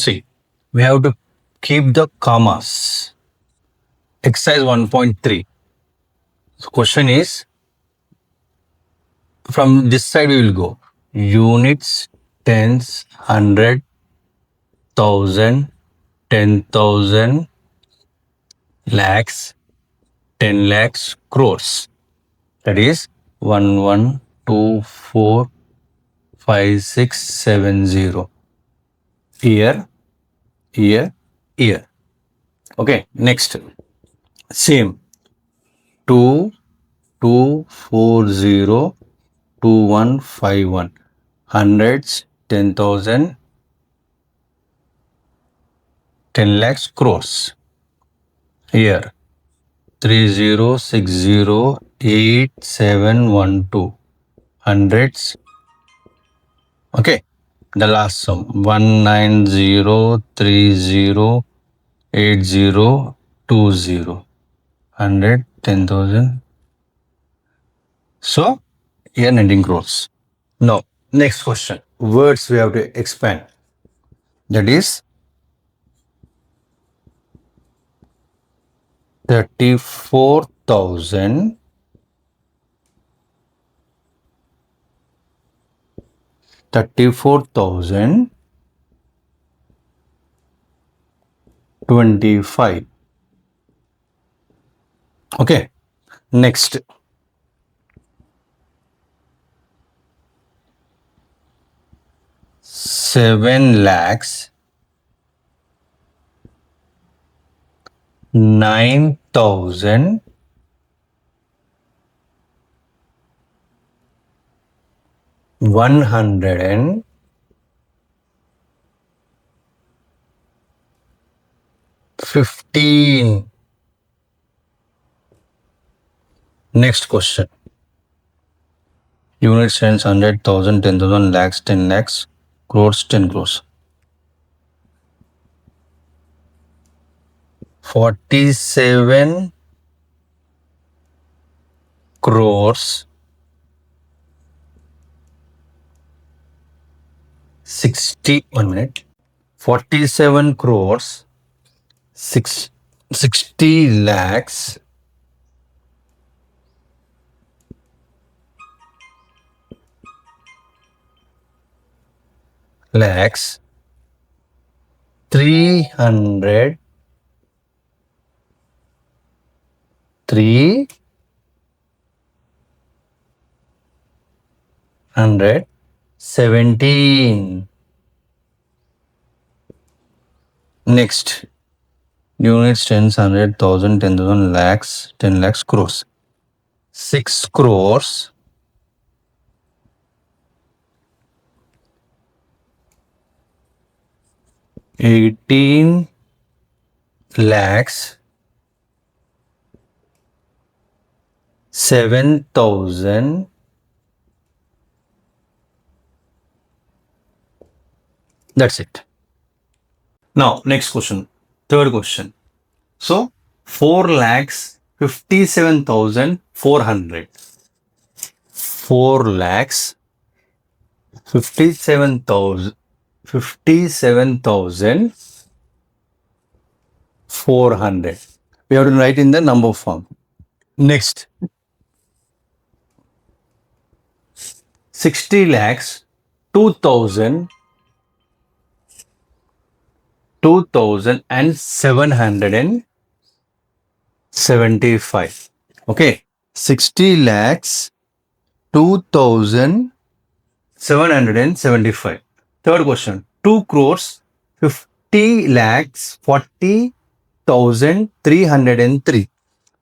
see, we have to keep the commas. Exercise 1.3. So question is, from this side we will go. Units, tens, 100, 1000, 10,000, lakhs, 10 lakhs, crores. That is 1, 1, 2, 4, 5, 6, 7, 0. Year, year, year. Okay, next. Same. 2, 2, 4, 0, 2, 1, 5, 1. Hundreds, 10,000, 10 lakhs, crores. Here, 30608712. Hundreds. Okay, the last sum 190308020. 100, 10,000. So, here ending crores. Now, next question. Words we have to expand. That is 34,000. 25. Okay. Next. Seven lakhs 9,000 115. Next question. Unit cents 100,000, 10,000, lakhs, 10 lakhs, crores, 10 crores. 47 crores 1 minute. 47 crores 60 lakhs 300 317. Next, units, tens, 100,000, 10,000, lakhs, 10 lakhs, crores. 6 crores 18 lakhs 7,000. That's it. Now, next question. Third question. So, 4 lakhs 57,400. 4 lakhs 57,400. We have to write in the number form. Next, 60 lakhs 2,775. Okay, 60 lakhs 2,775. Third question, 2 crores 50 lakhs 40,303.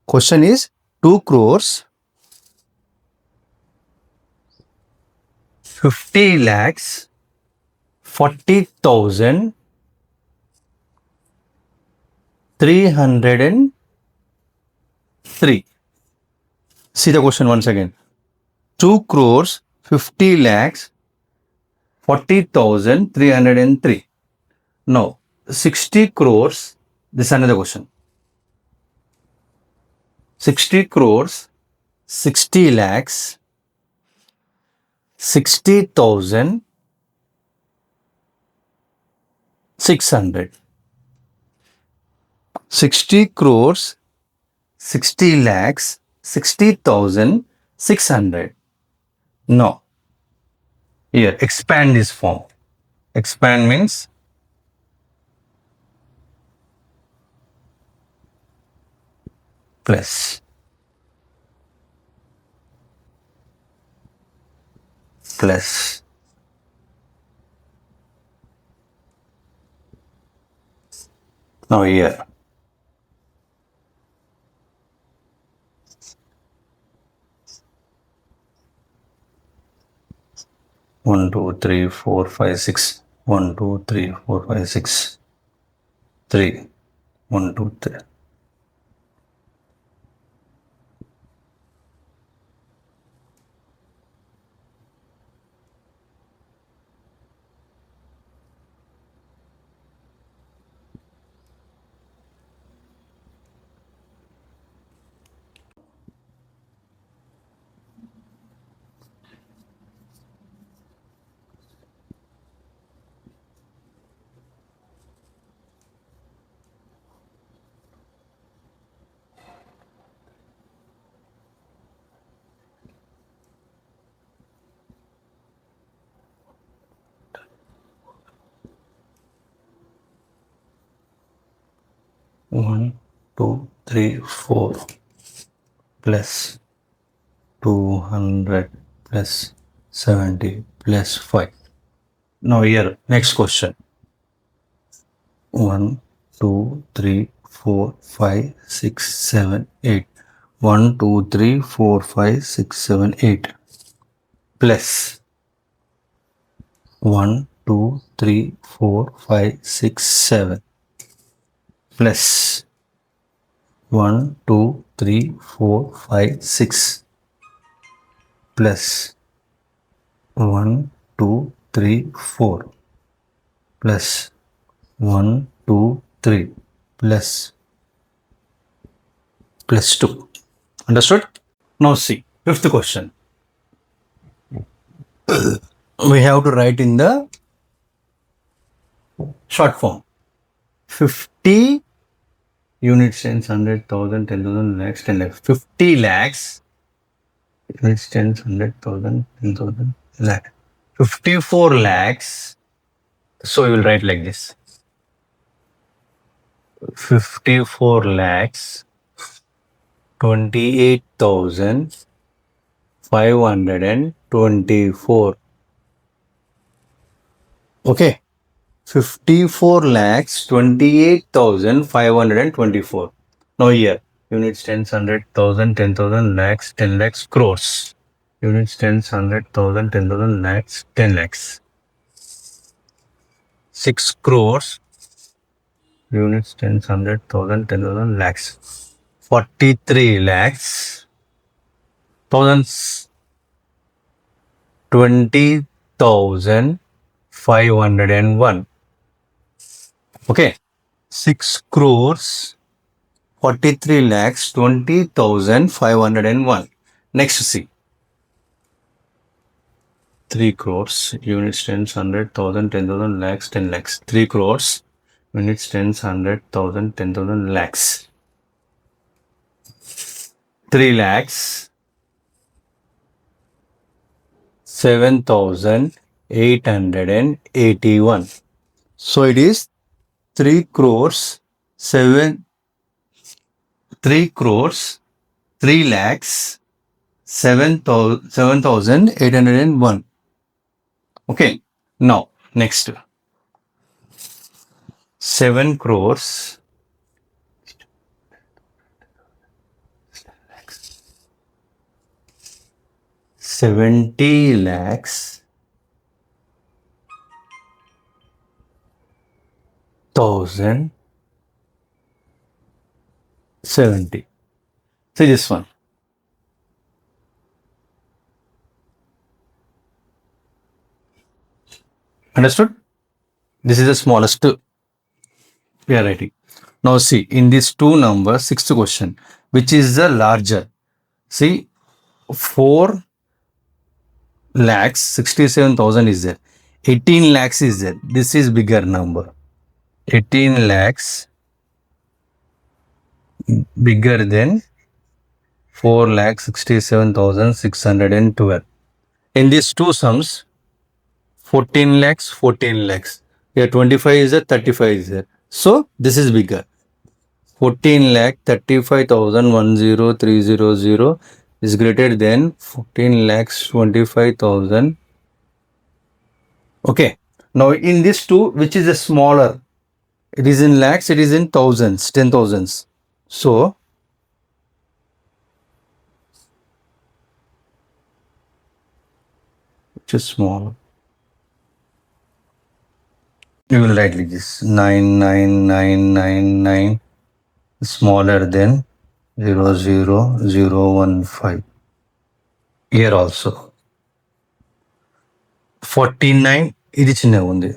Question is 2 crores 50 lakhs 40,303. See the question once again. 2 crores 50 lakhs 40,303. Now, 60 crores, this is another question. 60 crores 60 lakhs 60,000 600. 60 crores, 60 lakhs, 60,600. No. Here, expand this form. Expand means plus. Plus. Now here. One, two, three, four, five, six. 1, 2, 3, 4, 5, 6. 3. 1, 2, 3. 1, 2, 3, 4 plus 200 plus 70 plus 5. Now here, next question. 1, 2, 3, 4, 5, 6, 7, 8. 1, 2, 3, 4, 5, 6, 7, 8 plus 1, 2, 3, 4, 5, 6, 7 plus 1, 2, 3, 4, 5, 6 plus 1, 2, 3, 4 plus 1, 2, 3 plus 2. Understood? Now see, fifth question. We have to write in the short form. 50 units, tens, 100,000, 10,000, lakhs, 10 lakhs. 50 lakhs units, tens, 100,000, 10,000, lakh. 54 lakhs. So you will write like this. 54 lakhs 28,524. Okay. 54 lakhs 28,524. Now here, units, tens, 100,000, 10,000, lakhs, 10 lakhs, crores. Units, tens, 100,000, 10,000, lakhs, 10 lakhs. 6 crores. Units, tens, 100,000, 10,000, lakhs. 43 lakhs. Thousands. 20,501. Okay. 6 crores. 43 lakhs 20,501. Next, see. 3 crores, units, tens, 100,000, 10,000, lakhs, 10 lakhs. 3 crores, units, tens, 100,000, 10,000, lakhs. 3 lakhs, 7,881. So it is 3 crores, 3 crores, 3 lakhs, 7,801. Okay. Now, next. 7 crores, 70 lakhs, 1,070. See this one. Understood? This is the smallest we are writing. Now see, in these two numbers, sixth question, which is the larger? See, 4 lakhs 67,000 is there. 18 lakhs is there. This is bigger number. 18 lakhs bigger than 4,67,612. In these two sums, 14 lakhs, 14 lakhs. Here 25 is there, 35 is there. So this is bigger. 14 lakh 35,10300 is greater than 14 lakhs 25,000. Okay. Now in this two, which is a smaller? It is in lakhs, it is in thousands, 10,000s. So which is small? You will write like this: 99999 smaller than 00015. Here also 49 ఇది చిన్నగా ఉంది.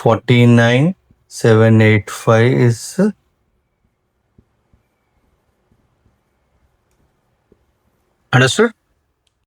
49,785 is understood.